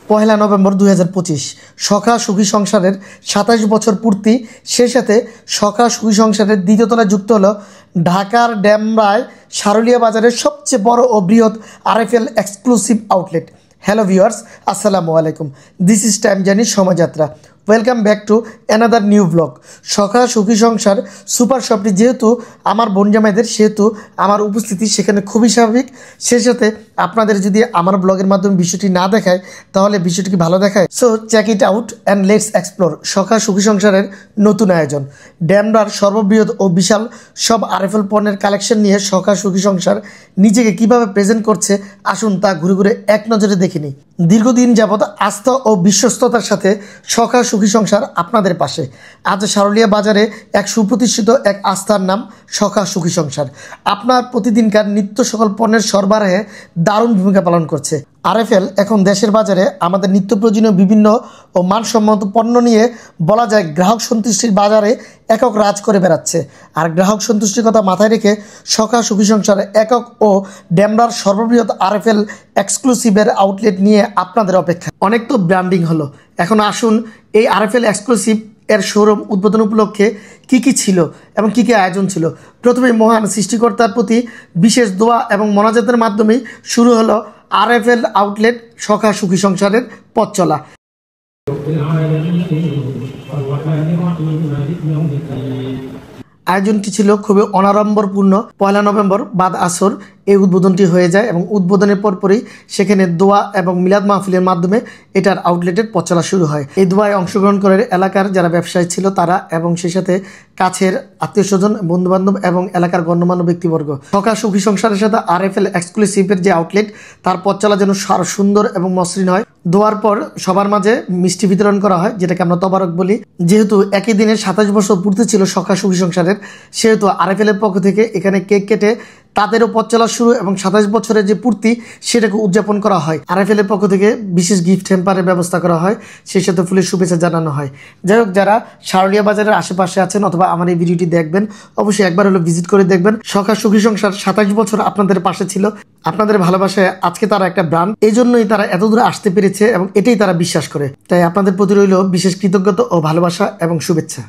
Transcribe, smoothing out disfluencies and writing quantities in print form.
পহেলা November 2025 সখা সুখী সংসারের 27 বছর পূর্তি। সেই সাথে সখা সুখী সংসারের দ্বিতীয় তলায় যুক্ত হলো ঢাকার ডেমরায় সারুলিয়া বাজারের সবচেয়ে বড় ও বৃহৎ RFL exclusive outlet. Hello viewers, আসসালামু আলাইকুম। দিস ইজ টাইম জার্নি সময়যাত্রা। Welcome back to another new blog. সখা সুখী সংসার সুপার শপটি যেহেতু আমার বোন জামাইদের, সেহেতু আমার উপস্থিতি সেখানে খুবই স্বাভাবিক। সেই সাথে আপনাদের যদি আমার ব্লগের মাধ্যমে বিষয়টি না দেখায় তাহলে বিষয়টি কি ভালো দেখায়? So check it out and let's explore সখা সুখী সংসারের নতুন আয়োজন। ডেমরার সর্ববৃহৎ ও বিশাল সব আরএফএল পণ্যের কালেকশন নিয়ে সখা সুখী সংসার নিজেকে কিভাবে প্রেজেন্ট করছে, আসুন তা ঘুরে ঘুরে এক নজরে দেখে নিই। দীর্ঘদিন যাবৎ আস্থা ও বিশ্বস্ততার সাথে সখা সুখী সংসার আপনাদের পাশে। আজ সারুলিয়া বাজারে এক সুপ্রতিষ্ঠিত এক আস্থার নাম সখা সুখী সংসার আপনার প্রতিদিনকার নিত্য সকল পণ্যের সরবরাহে দারুণ ভূমিকা পালন করছে। আরএফএল এখন দেশের বাজারে আমাদের নিত্য প্রয়োজনীয় বিভিন্ন ও মানসম্মত পণ্য নিয়ে বলা যায় গ্রাহক সন্তুষ্টির বাজারে একক রাজ করে বেড়াচ্ছে। আর গ্রাহক সন্তুষ্টির কথা মাথায় রেখে সখা সুখী সংসার একক ও ডেমরার সর্ববৃহৎ আরএফএল এক্সক্লুসিভের আউটলেট নিয়ে আপনাদের অপেক্ষা। অনেক তো ব্র্যান্ডিং হলো, এখন আসুন এই আরএফএল এক্সক্লুসিভ এর শোরুম উদ্বোধন উপলক্ষে কী কী ছিল এবং কী কী আয়োজন ছিল। প্রথমে মহান সৃষ্টিকর্তার প্রতি বিশেষ দোয়া এবং মোনাজাতের মাধ্যমেই শুরু হলো আরএফএল আউটলেট সখা সুখী সংসারের পথ চলা। আয়োজনটি ছিল খুবই অনাড়ম্বরপূর্ণ। পয়লা নভেম্বর বাদ আসর এই উদ্বোধনটি হয়ে যায় এবং উদ্বোধনের পরপরই সেখানে দোয়া এবং মিলাদ মাহফিলের মাধ্যমে এটার আউটলেটের পথ চলা শুরু হয়। এই দোয়ায় অংশগ্রহণ করে এলাকার যারা ব্যবসায়ী ছিল তারা এবং সেই সাথে কাছের আত্মীয় স্বজন, বন্ধুবান্ধব এবং এলাকার গণ্যমান্য ব্যক্তিবর্গ। সখা সুখী সংসারের সাথে আরএফএল এক্সক্লুসিভের যে আউটলেট তার পথ চলা যেন আরো সুন্দর এবং মসৃণ হয়। দোয়ার পর সবার মাঝে মিষ্টি বিতরণ করা হয়, যেটাকে আমরা তবারক বলি। যেহেতু একই দিনে 27 বছর পূর্তি ছিল সখা সুখী সংসারের, সেহেতু আরএফএল এর পক্ষ থেকে এখানে কেক কেটে তাদেরও পথ চলা শুরু এবং 27 বছরের যে পূর্তি সেটাকে উদযাপন করা হয়। আরএফএল এর পক্ষ থেকে বিশেষ গিফট হ্যাম্পারের ব্যবস্থা করা হয়, সেই সাথে ফুলের শুভেচ্ছা জানানো হয়। যাই হোক, যারা সারুলিয়া বাজারের আশেপাশে আছেন অথবা আমার এই ভিডিওটি দেখবেন, অবশ্যই একবার হলো ভিজিট করে দেখবেন। সখা সুখী সংসার 27 বছর আপনাদের পাশে ছিল। আপনাদের ভালোবাসায় আজকে তারা একটা ব্র্যান্ড, এই জন্যই তারা এত দূরে আসতে পেরেছে এবং এটাই তারা বিশ্বাস করে। তাই আপনাদের প্রতি রইল বিশেষ কৃতজ্ঞতা ও ভালোবাসা এবং শুভেচ্ছা।